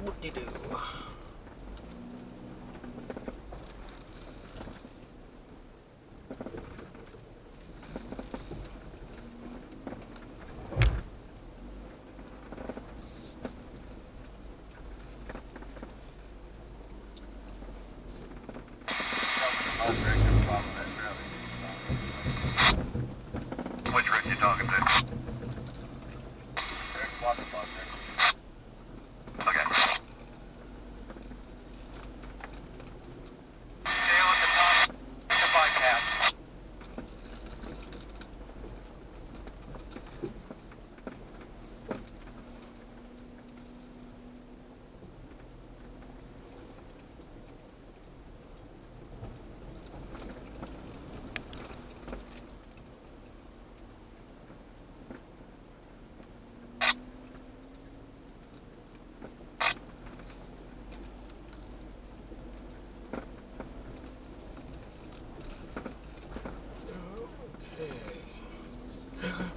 Whoop-de-doo. Which Rick you talking to? Okay. Stay on the top. The bypass.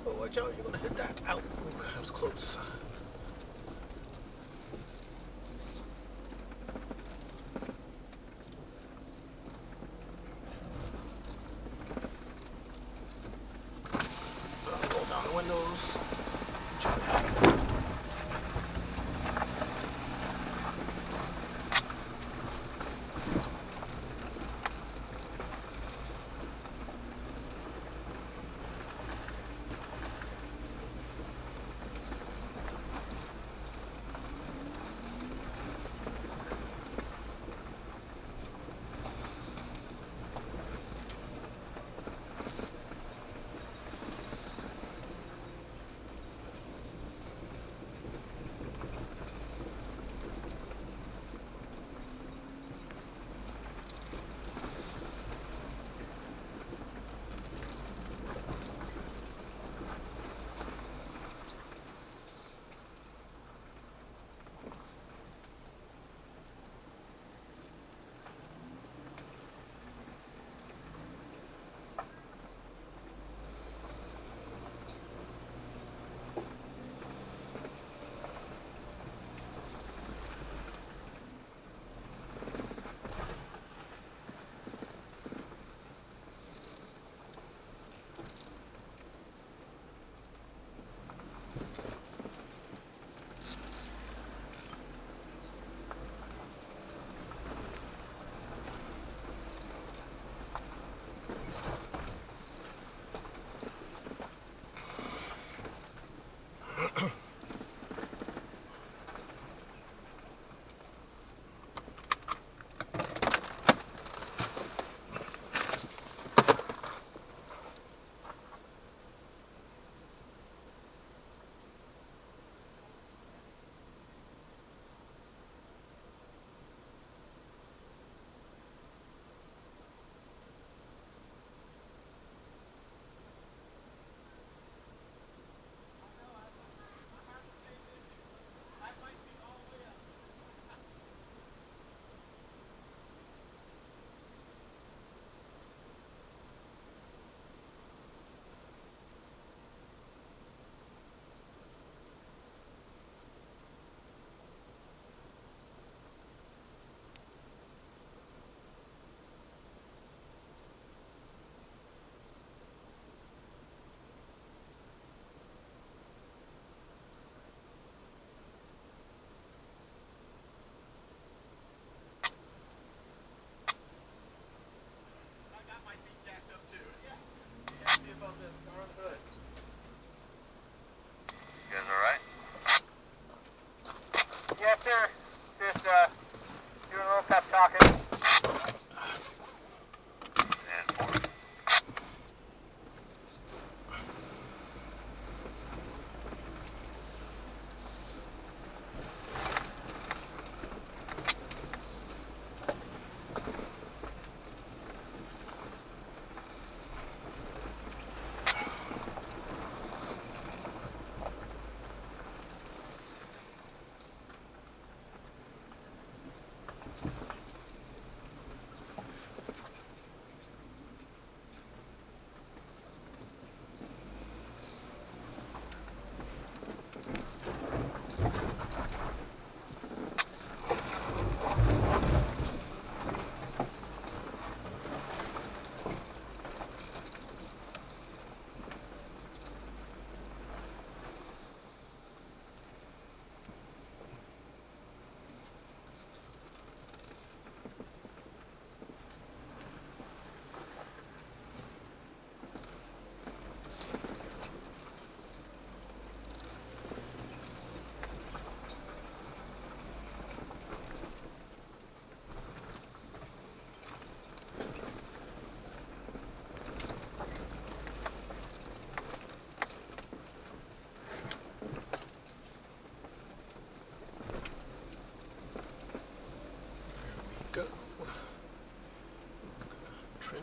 Oh, watch out, you're gonna hit that. Ow. Ooh, that was close. Roll down the windows.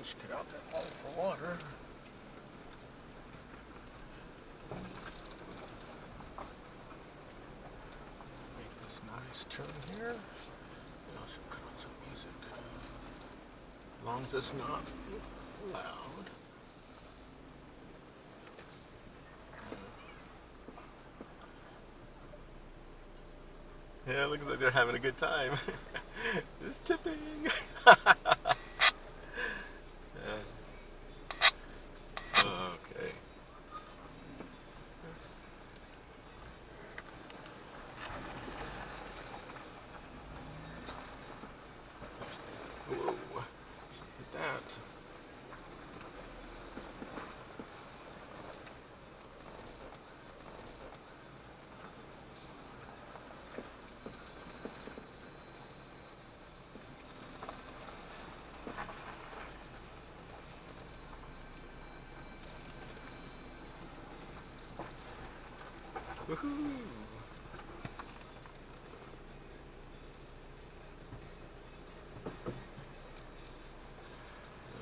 gosh, get out that hole for water. Make this nice turn here. I should put on some music. As long as it's not loud. Yeah, it looks like they're having a good time. It's tipping. Okay. Whoa. Look at that. Woohoo!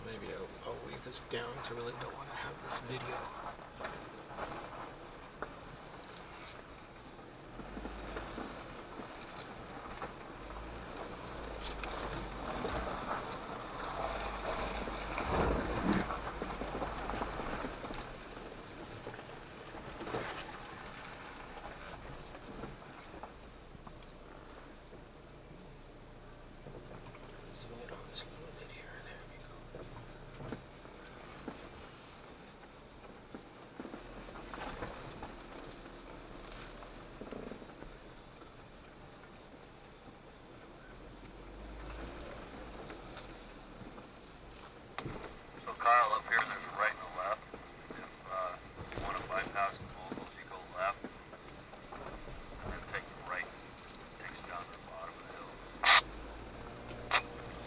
Maybe I'll leave this down because I really don't want to have this video. Zoom in on this a little bit here. There we go. So Kyle, up here there's a right and a left. If you want to bypass the moguls, you go left. And then take the right. Takes you down to the bottom of the hill.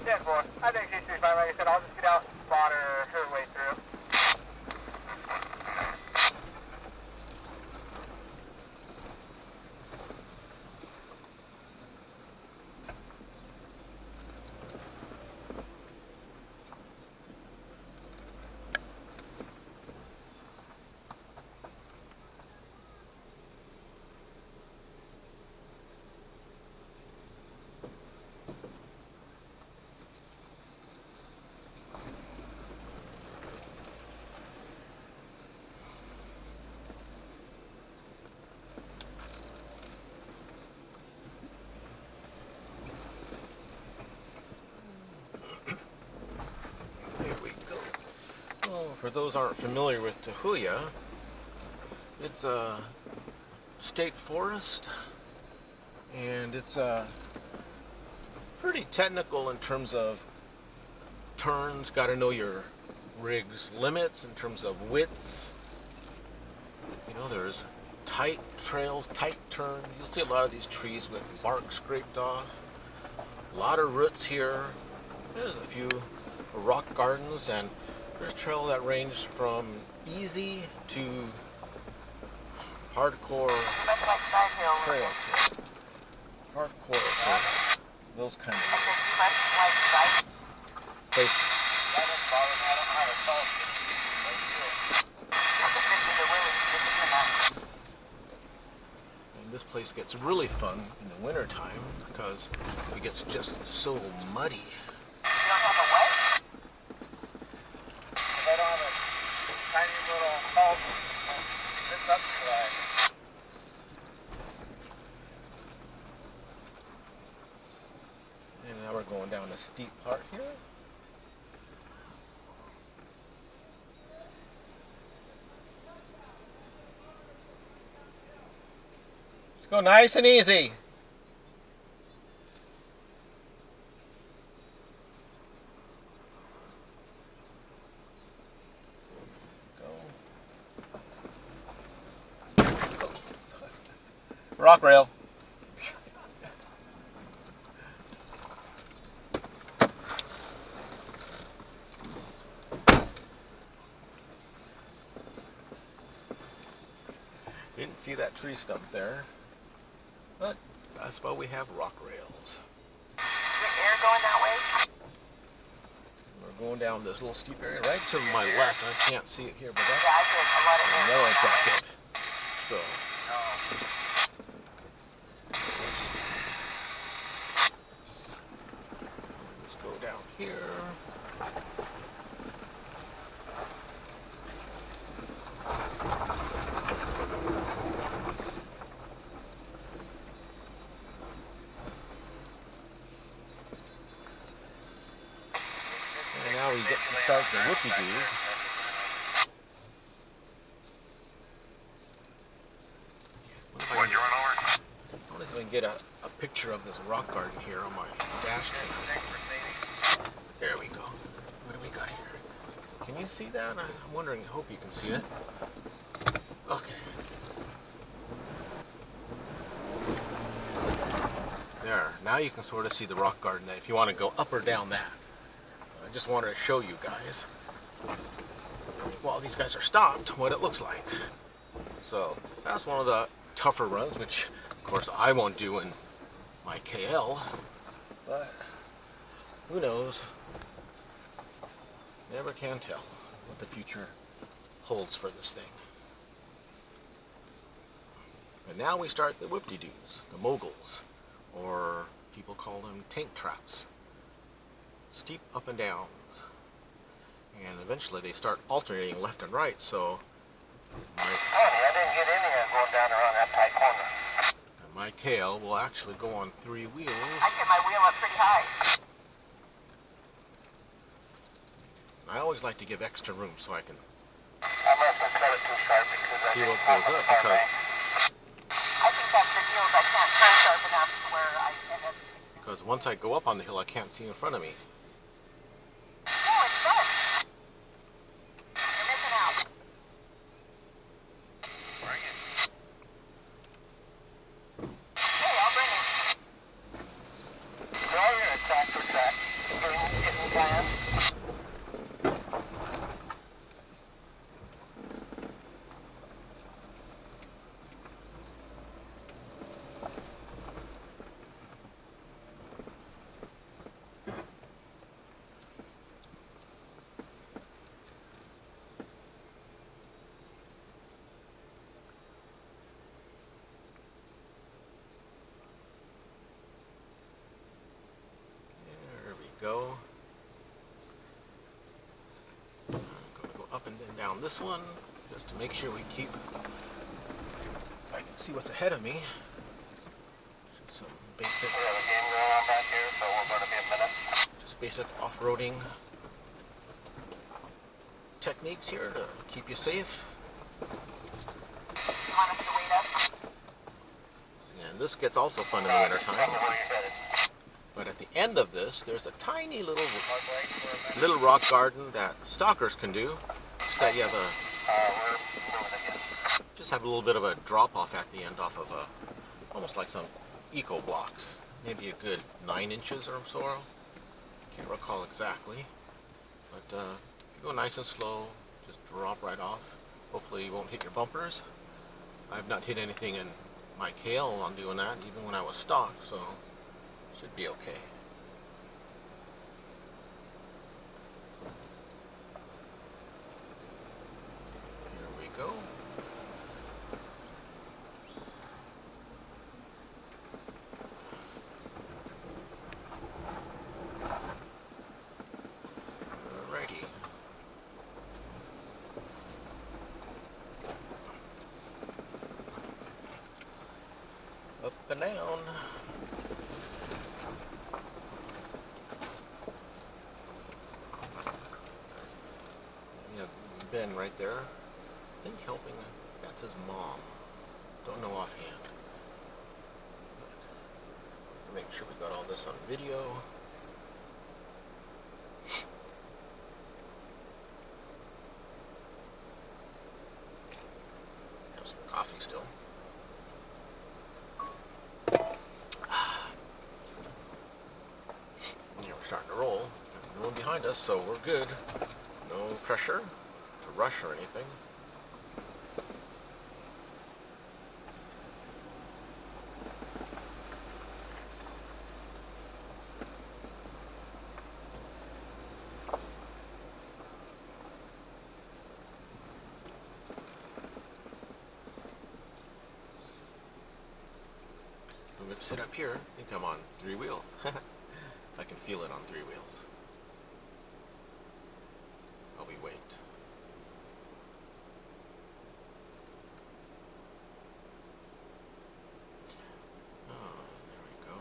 10-4. I think she's fine. Like I said, I'll just get out and spot her way through. Here we go. Well, for those aren't familiar with Tahuya, it's a state forest, and it's pretty technical in terms of turns. Got to know your rig's limits in terms of widths. You know, there's tight trails, tight turns. You'll see a lot of these trees with bark scraped off. A lot of roots here. There's a few rock gardens, and there's trail that range from easy to hardcore trails here. Hardcore for those kind of places. And this place gets really fun in the winter time because it gets just so muddy. And now we're going down a steep part here. Let's go nice and easy. Rock rail. Didn't see that tree stump there, but that's why we have rock rails. Is there air going that way? We're going down this little steep area right to my left. I can't see it here, but Yeah, that's I did a lot of the air. yellow jacket. So let's go down here. And now we get to start the whoopie-doos. What'd you run over? I want to see if I can get a picture of this rock garden here on my dash cam. There we go. What do we got here? Can you see that? I'm wondering, I hope you can see it. Okay. There. Now you can sort of see the rock garden if you want to go up or down that. I just wanted to show you guys, while these guys are stopped, what it looks like. So that's one of the tougher runs, which of course I won't do in my KL, but who knows? Never can tell what the future holds for this thing. And now we start the whoop-de-doos, the moguls, or people call them tank traps. Steep up and downs, and eventually they start alternating left and right. So I didn't get in here going down around that tight corner. my KL will actually go on 3 wheels. I get my wheel up pretty high. I always like to give extra room so I can I must have cut it too sharp because see what goes up, because I think that's the deal. I can't turn sharp enough to where I end up. once I go up on the hill I can't see in front of me. Oh, it's done. You're missing out. Bring it. Hey, I'll bring it. Now you're in a tractor track. Getting planned. There we go. I'm going to go up and then down this one just to make sure we keep, I can see what's ahead of me. Some basic, We have a game going on back here, so we're going to be a minute. just basic off-roading techniques here to keep you safe. You want us to wait up? And this gets also fun in the wintertime. Tell me where you're headed. But at the end of this, there's a tiny little rock garden that stalkers can do. Just that you have a We're moving again. just have a little bit of a drop off at the end off of a almost like some eco blocks, maybe a good 9 inches or so. Can't recall exactly, but you go nice and slow, just drop right off. Hopefully you won't hit your bumpers. I've not hit anything in my KL on doing that, even when I was stocked, so should be okay. Here we go. Alrighty. Up and down. Yeah, Ben right there. I think helping, that's his mom. Don't know offhand. But make sure we got all this on video. Have some coffee still. Yeah, we're starting to roll. No one behind us, so we're good. No pressure to rush or anything. going to sit up here. I think I'm on 3 wheels. I can feel it on 3 wheels. While we wait. Oh, there we go.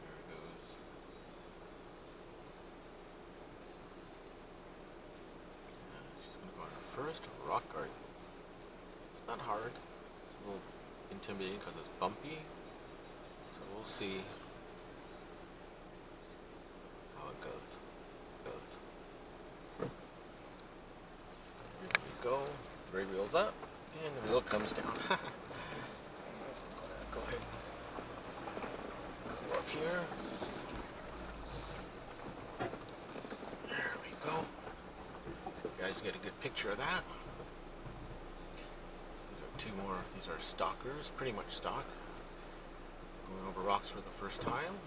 There it goes. She's going to go on her first rock garden. It's not hard. It's a little intimidating because it's bumpy. So we'll see how it goes. Here we go. 3 wheels up, and the wheel comes down. Go ahead. Go up here. There we go. So you guys get a good picture of that. These are 2 more. These are stalkers, pretty much stock. Going over rocks for the first time.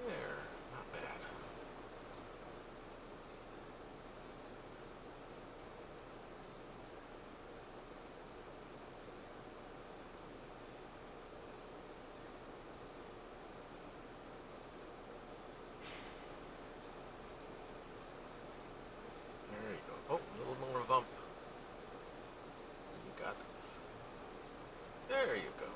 There, not bad. There you go. Oh, a little more bump. You got this. There you go.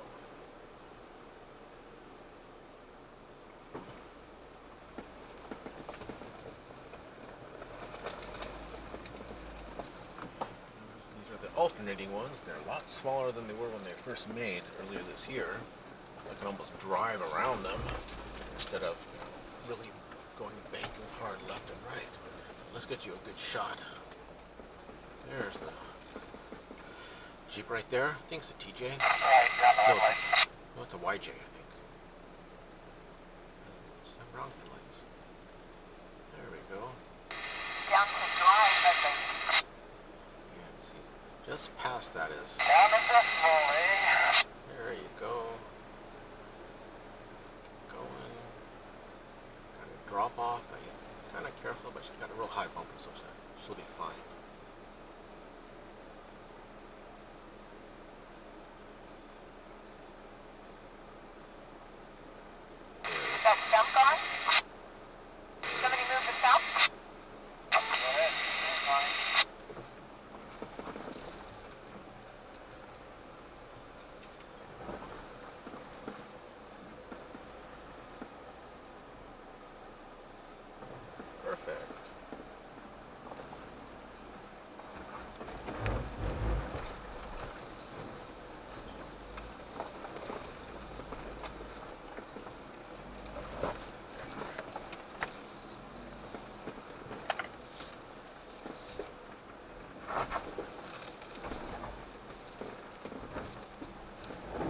These are the alternating ones. They're a lot smaller than they were when they first made earlier this year. I can almost drive around them instead of really going banking hard left and right. Let's get you a good shot. There's the Jeep right there. I think it's a TJ. No, it's a YJ, I think. Some wrong headlights. There we go. Down to the drive, I think. Yeah, see, just past that is. Down the slowly. There you go. Going. Kind of drop off. Kind of careful, but she's got a real high bumper, so she'll be fine. Is that dump gone? Somebody move the south? Go ahead. Perfect.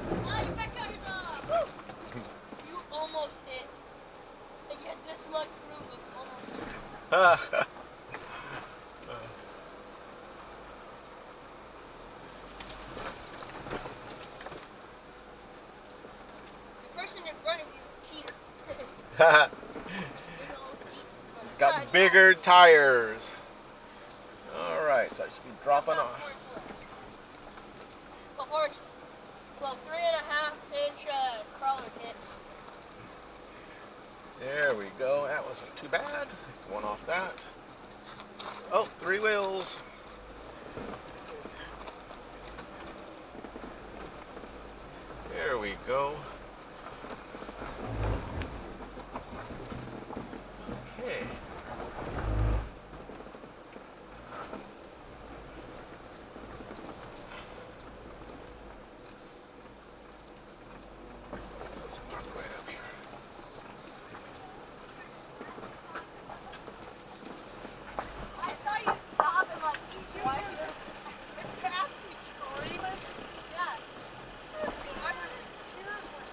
Your back tires off! Woo! You almost hit. Like you had this much room of almost hit. The person in front of you is a cheater. Big old Jeep in front of Got you. bigger tires. Alright, so I should be dropping About off. 4 inch left. Well, 4 inch. Well, 3.5 inch crawler kit. There we go. That wasn't too bad. Going off that. Oh, 3 wheels. There we go. Okay. Let's park right up here. I saw you stop and like, why are you? Patsy screaming? Yeah. I was, tears were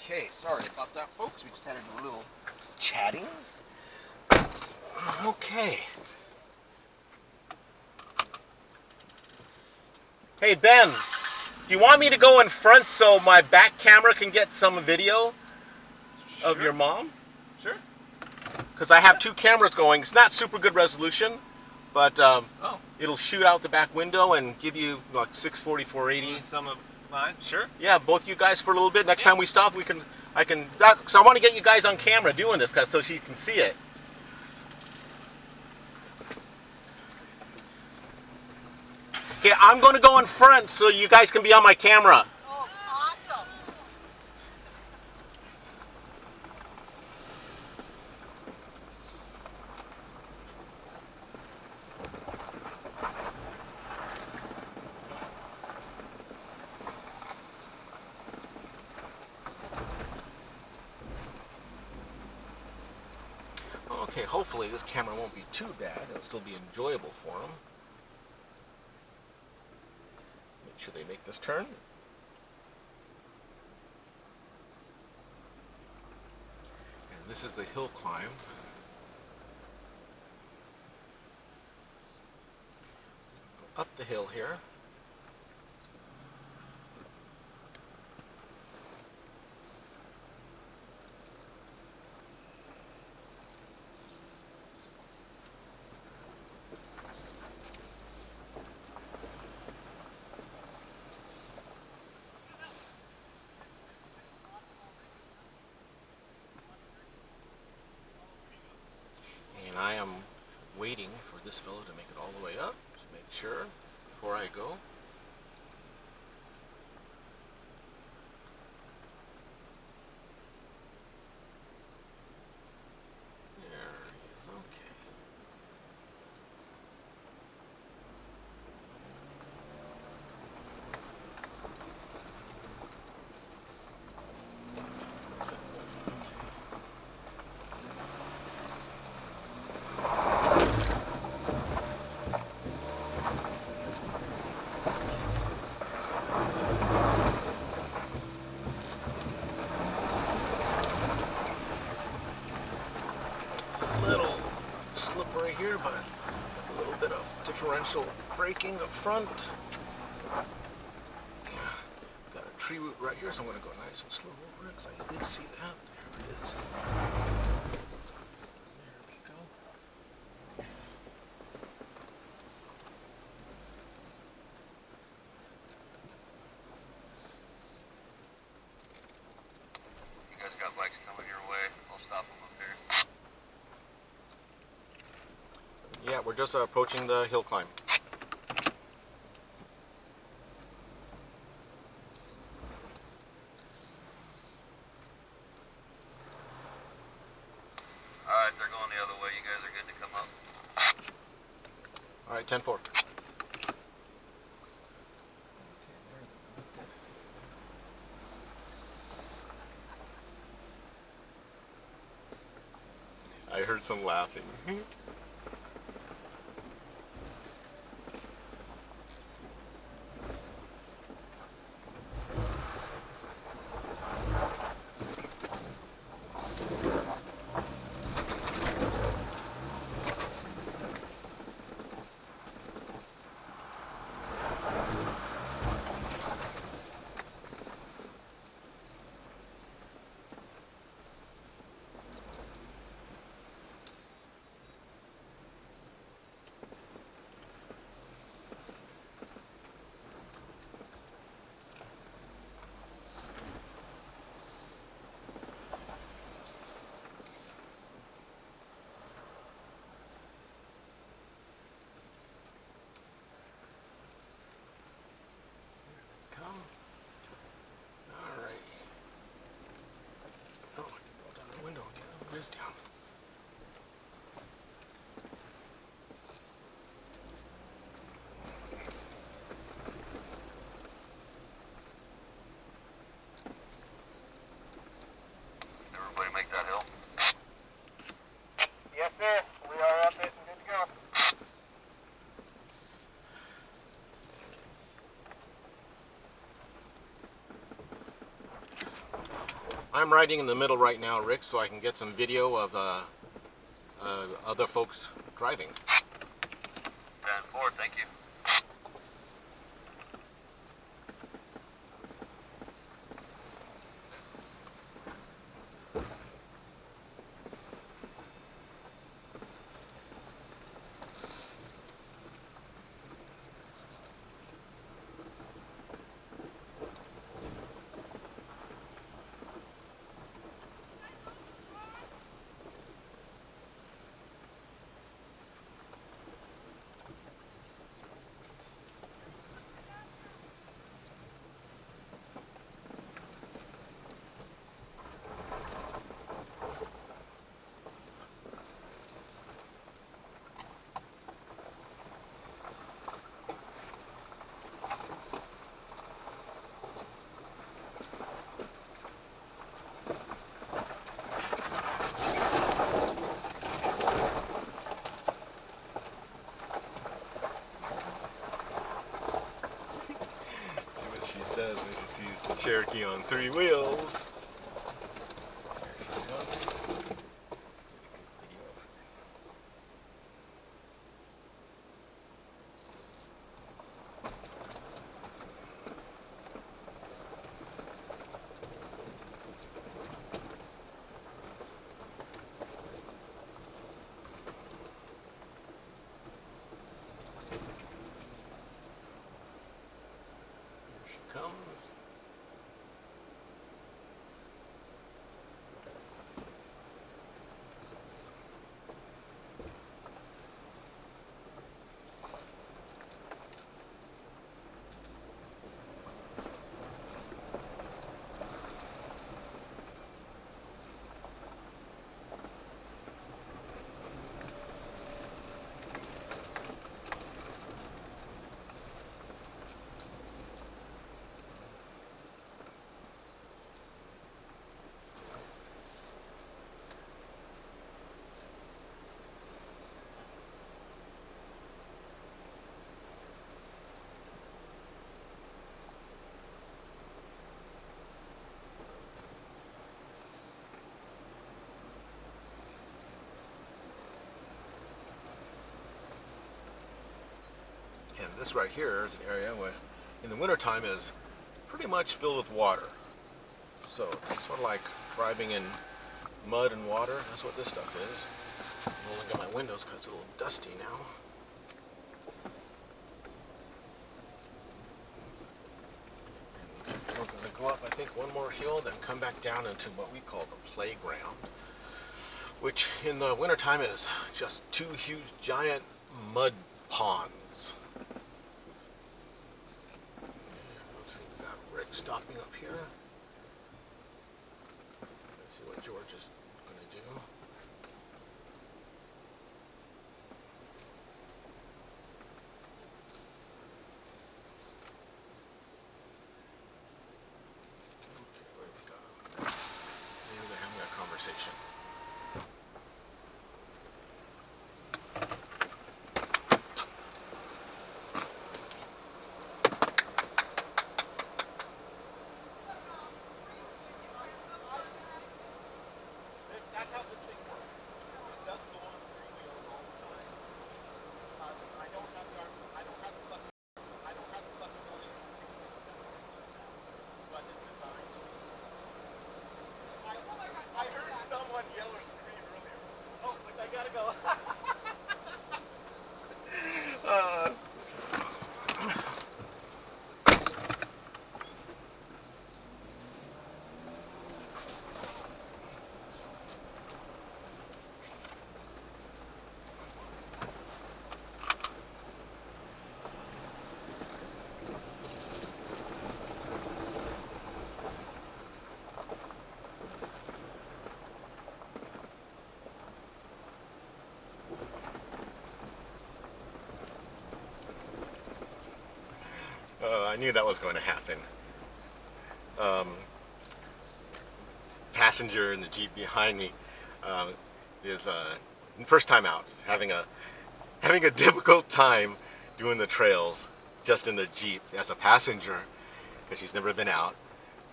Okay, sorry about that, folks. We just had a little chatting. Okay. Hey, Ben, do you want me to go in front so my back camera can get some video of your mom? Sure. Because I have two cameras going. It's not super good resolution, but it'll shoot out the back window and give you like 640, 480. Some of mine? Sure. Yeah, both you guys for a little bit. Next time we stop, because I want to get you guys on camera doing this, so she can see it. Okay, I'm going to go in front so you guys can be on my camera. Oh, awesome. Okay, hopefully this camera won't be too bad. It'll still be enjoyable for them. Make sure they make this turn. And this is the hill climb. Go up the hill here. I am waiting for this fellow to make it all the way up to make sure before I go. There he is. Okay. Slippery here, but a little bit of differential braking up front. Yeah, got a tree root right here, so I'm going to go nice and slow over it because I did see that. There it is. There we go. You guys got bikes coming your way. I'll stop them up here. Yeah, we're just approaching the hill climb. Alright, they're going the other way. You guys are good to come up. Alright, 10-4. I heard some laughing. I'm riding in the middle right now, Rick, so I can get some video of other folks driving. 10-4, thank you. She says when she sees the Cherokee on 3 wheels. There she comes. Let's get a good video of her. Comes. And this right here is an area where in the wintertime is pretty much filled with water. So it's sort of like driving in mud and water. That's what this stuff is. I'm rolling up my windows because it's a little dusty now. And we're going to go up, I think, one more hill, then come back down into what we call the playground, which in the wintertime is just 2 huge giant mud ponds. We've got Rick stopping up here. Let's see what George is going to do. Okay, we've got. Maybe they're having a conversation. That's how this thing works. It does go on 3 wheels all the time. I don't have the flexibility. But it's designed. I heard someone yell or scream earlier. Oh, but I gotta go. I knew that was going to happen. Passenger in the Jeep behind me is first time out, having a difficult time doing the trails just in the Jeep as a passenger because she's never been out,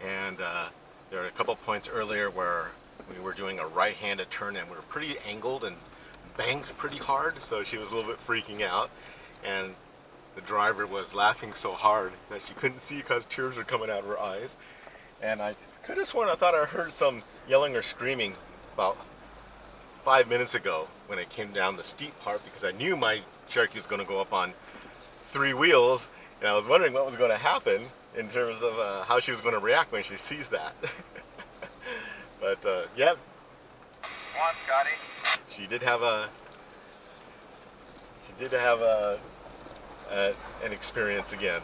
and There were a couple points earlier where we were doing a right-handed turn and we were pretty angled and banked pretty hard, so she was a little bit freaking out, and the driver was laughing so hard that she couldn't see because tears were coming out of her eyes. And I could have sworn I thought I heard some yelling or screaming about 5 minutes ago when it came down the steep part, because I knew my Cherokee was going to go up on 3 wheels, and I was wondering what was going to happen in terms of how she was going to react when she sees that. But yeah, Come on, Scotty. she did have an experience again.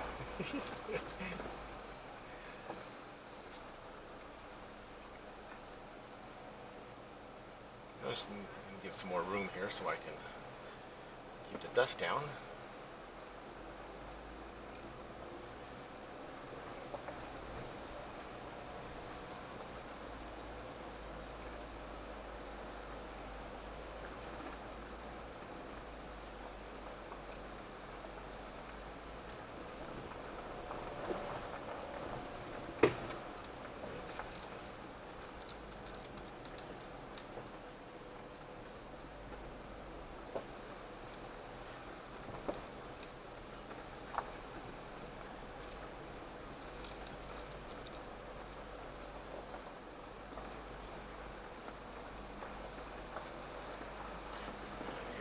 I'm just going to give some more room here so I can keep the dust down.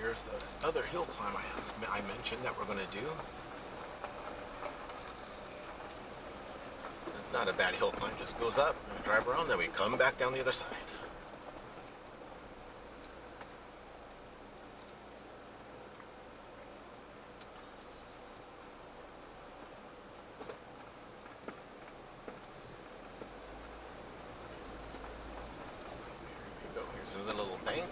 Here's the other hill climb I mentioned that we're going to do. It's not a bad hill climb, just goes up, and we drive around, then we come back down the other side. Here we go, here's another little bank.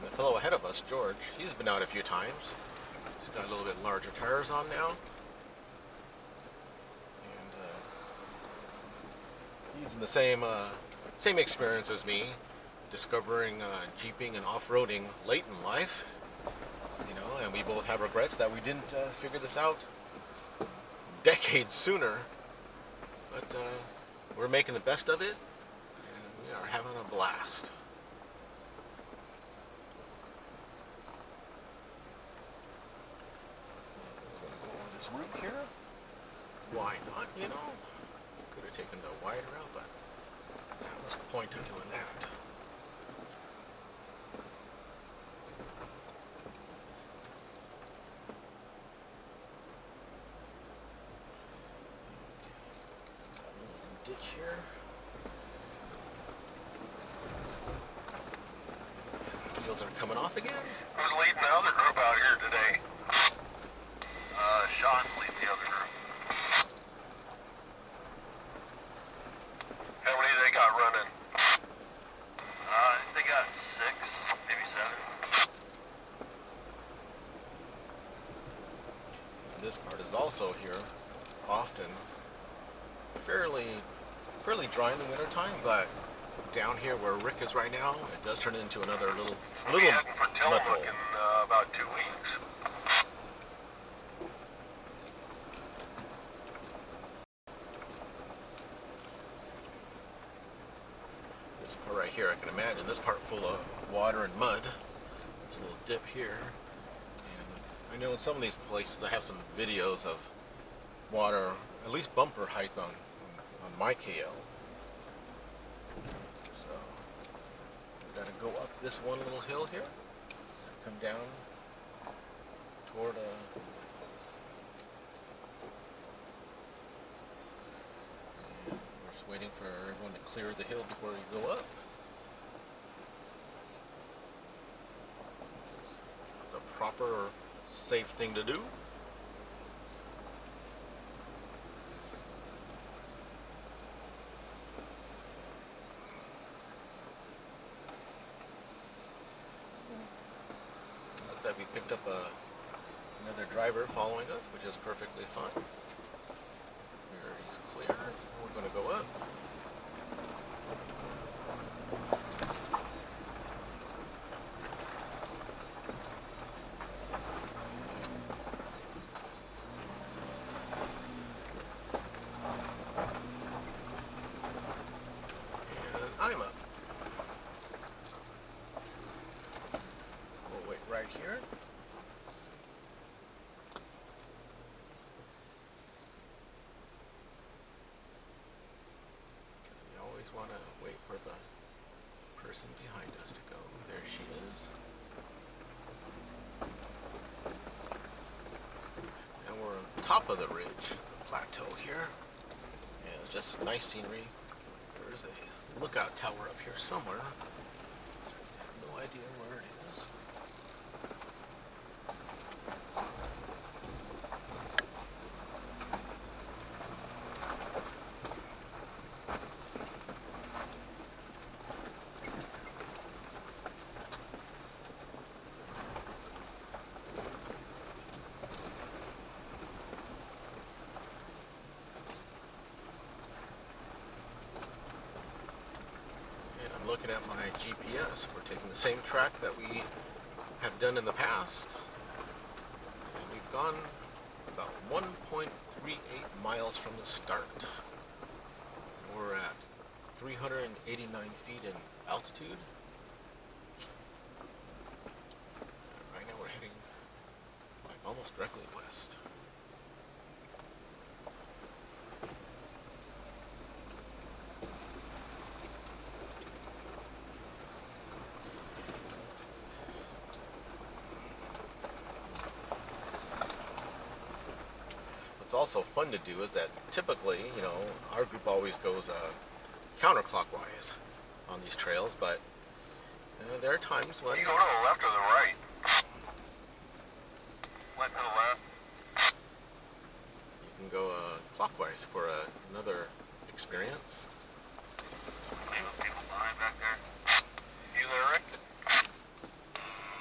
The fellow ahead of us, George, he's been out a few times. He's got a little bit larger tires on now. And he's in the same experience as me, discovering jeeping and off-roading late in life. You know, and we both have regrets that we didn't figure this out decades sooner. But we're making the best of it, and we are having a blast. Route here? Why not, you know? Could have taken the wide route, but what's the point of doing that? Ditch here. Wheels are coming off again. Who's leading the other group out here today? Sean's leading the other group. How many they got running? I think they got 6, maybe 7. This part is also here often fairly dry in the wintertime, but down here where Rick is right now, it does turn into another little We'll be heading for mud Tailhook hole. in about 2 weeks. This part right here, I can imagine this part full of water and mud. This little dip here. And I know in some of these places I have some videos of water, at least bumper height on my KL. So we gotta go up this one little hill here, come down toward and we're just waiting for everyone to clear the hill before we go up. The proper, safe thing to do. Look that we picked up another driver following us, which is perfectly fine. Here he's clear. We're going to go up. And I'm up. We'll wait right here. We always want to wait for the person behind us to go. There she is. And we're on top of the ridge, the plateau here. And it's just nice scenery. There's a lookout tower up here somewhere. I have no idea where it is. I'm looking at my GPS. We're taking the same track that we have done in the past. And we've gone about 1.38 miles from the start. We're at 389 feet in altitude. Right now we're heading like almost directly west. What's also fun to do is that typically, you know, our group always goes counterclockwise on these trails, but there are times when You go to the left or the right? Went to the left. you can go clockwise for another experience. Leave the people behind back there. You there, Rick?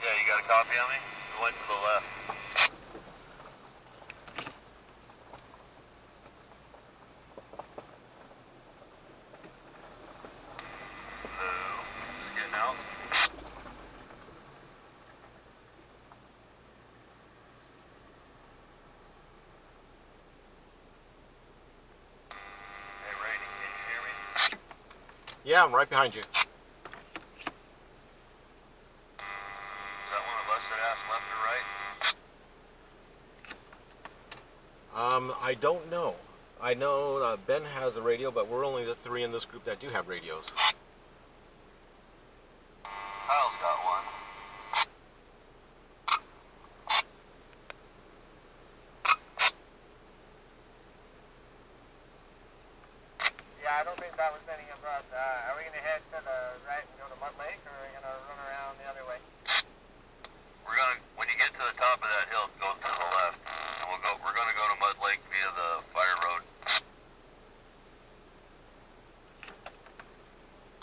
Yeah, you got a copy of me? We went to the left. Hello? Just getting out? Hey, Randy, can you hear me? Yeah, I'm right behind you. Is that one of us that asked left or right? I don't know. I know Ben has a radio, but we're only the three in this group that do have radios. Kyle's got one. Yeah, I don't think that was any of us. Are we going to head to the right and go to Mud Lake, or are we going to run around the other way? We're gonna, when you get to the top of that hill, go to the left, and we're gonna go to Mud Lake via the fire road.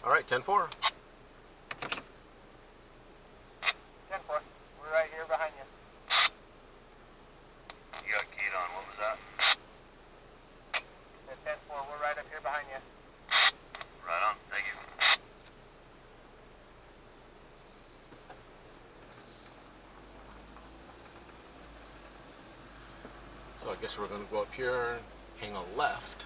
All right, 10-4. 10-4. We're right here behind you. You got keyed on, what was that? At 10-4, we're right up here behind you. Right on, thank you. So I guess we're going to go up here, hang a left.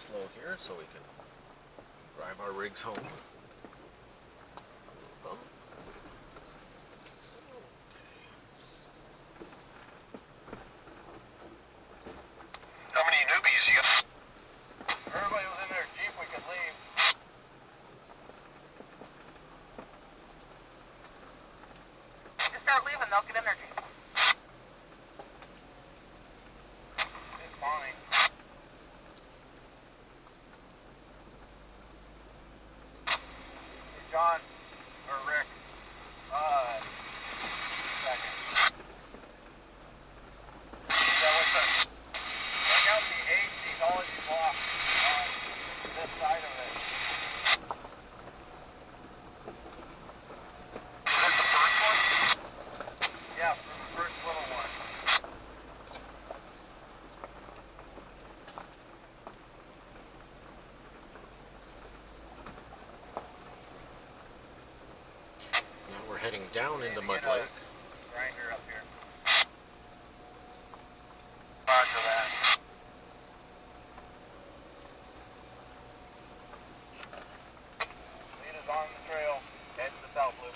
slow here so we can drive our rigs home. Bum. How many newbies you got? Everybody was in their Jeep, we could leave. Just start leaving, they'll get energy. It's Bonnie. Hey, John, or Rick, second. Yeah, what's that? Check out the ecology block on this side of it. Is that the first one? Yeah, for the first little one. Now we're heading down into Mud Get a Lake. grinder up here. Roger that. Lead is on the trail. Head to the south loop.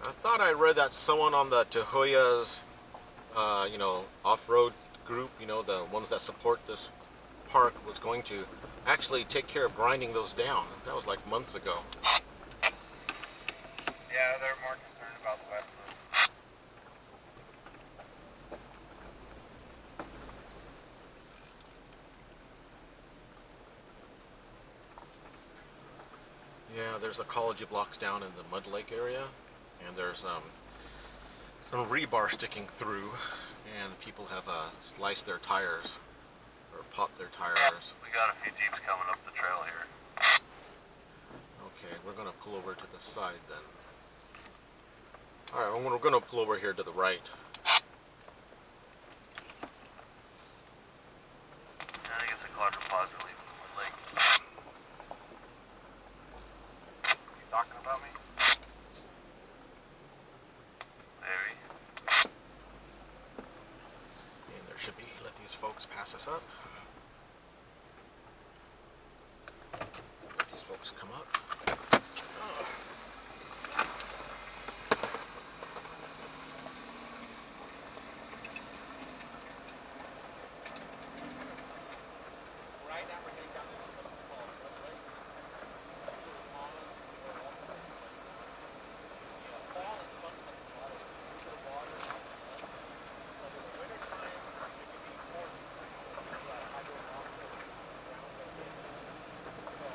I thought I read that someone on the Tahuya's, off-road group, the ones that support this park, was going to actually take care of grinding those down. That was like months ago. Yeah, they're more concerned about the west loop. Yeah, there's ecology blocks down in the Mud Lake area, and there's some rebar sticking through, and people have sliced their tires or popped their tires. We got a few Jeeps coming up the trail here. Okay, we're gonna pull over to the side then. All right, well, we're gonna pull over here to the right. I think it's a quadrupod leaving the Wood Lake. You talking about me? Maybe. And there should be, let these folks pass us up. Let these folks come up. Right now we're heading down into something called Mud Lake. Fall and fun has a lot of water. But in the winter time, it can be important to hydroelectric ground up there. So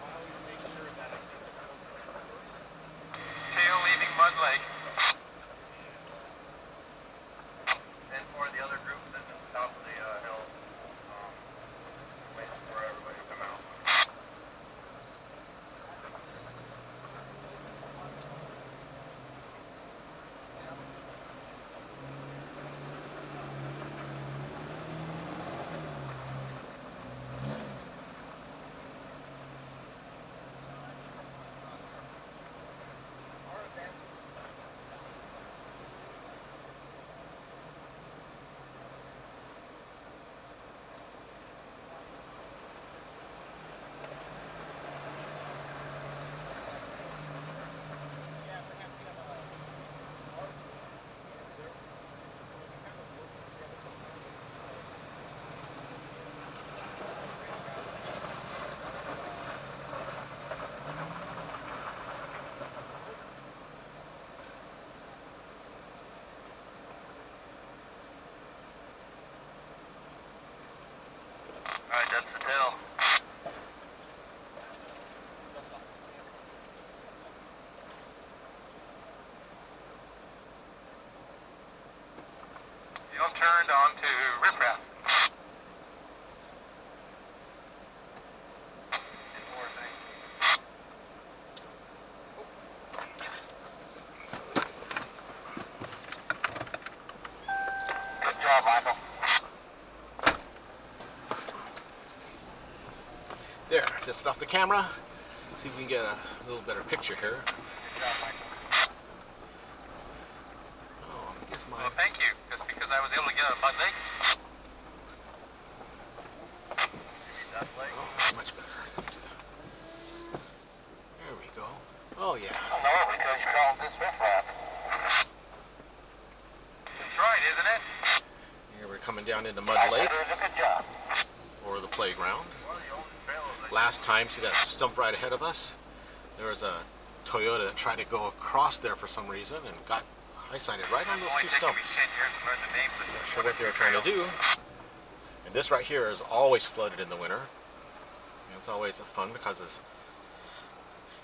I always make sure that I kiss it first. Tail leaving Mud Lake. And for the other group that's at the top of the hill, waiting for everybody to come out. Alright, that's the tail. You'll turned onto riprap. Good job, Michael. There, just off the camera. See if we can get a little better picture here. Good job, Michael. Oh, I guess my Well, thank you. Just because I was able to get a Mud Lake. yeah. No, because you called this riffraff. That's right, isn't it? Here we're coming down into Mud Lake, Doing a good job. or the playground. One of the oldest trails. Last time, see that stump right ahead of us? There was a Toyota that tried to go across there for some reason and got eyesighted right on those two stumps. Not sure what they were trying to do. And this right here is always flooded in the winter. And it's always fun because it's,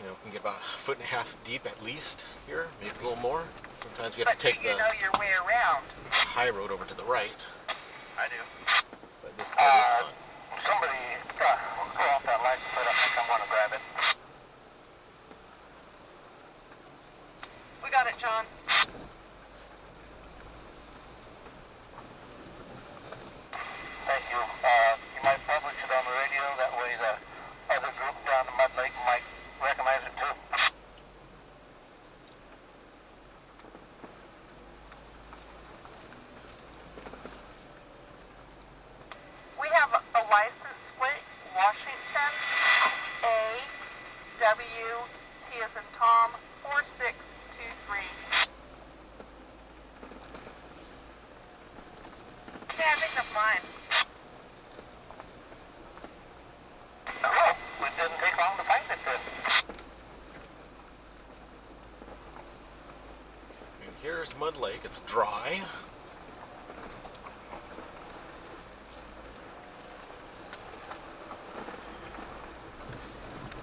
you know, can get about a foot and a half deep at least here, maybe a little more. Sometimes we have to take the know your way around. high road over to the right. I do. But this part is fun. Somebody go off that license plate. I think I'm going to grab it. We got it, John. Thank you. You might publish it on the radio. That way the other group down the Mud Lake might recognize it too. We have a license plate, Washington, A, W, T as in Tom, 4623. Yeah, I think that's mine. Oh, it didn't take long to find it then. And here's Mud Lake. It's dry.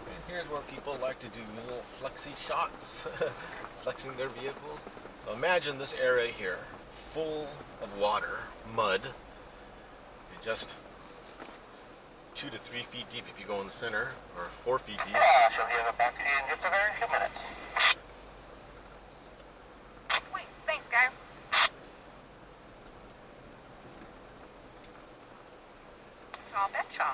And here's where people like to do little flexi shots, flexing their vehicles. So imagine this area here, full of water, mud, and just 2 to 3 feet deep if you go in the center, or 4 feet deep. Yeah, she'll give it back to you in just a very few minutes. Sweet, thanks, guys. I'll betcha.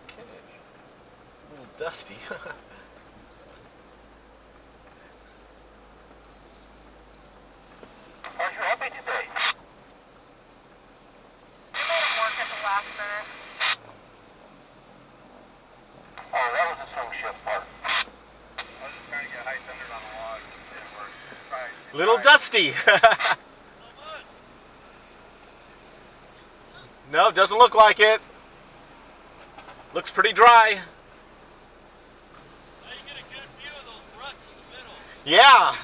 Okay. It's a little dusty. Aren't you happy today? We made it work at the last minute. Oh, that was the swing shift part. I was just trying to get high centered on a log. It didn't work. Tried. Little dusty. No, doesn't look like it. Looks pretty dry. Now you get a good view of those ruts in the middle. Yeah.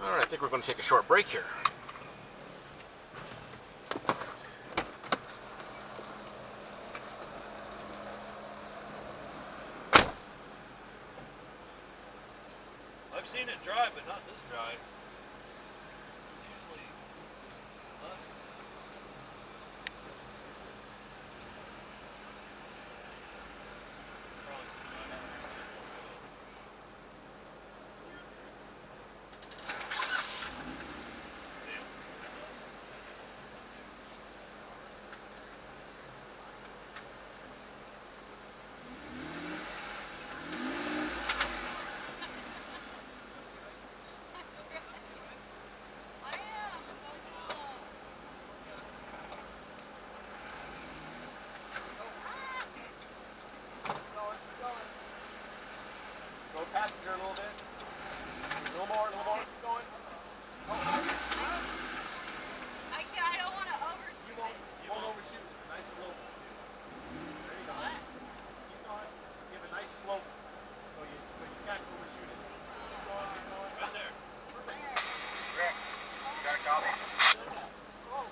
All right, I think we're going to take a short break here. I've seen it dry, but not this dry. It's usually mud. Probably some mud. Go passenger a little bit. A little more, keep going. I don't want to overshoot You won't overshoot. Nice slope. There you go. What? Keep going. Give a nice slope so you can't overshoot it. Keep going. Right there. Rick, you got a copy? Oh,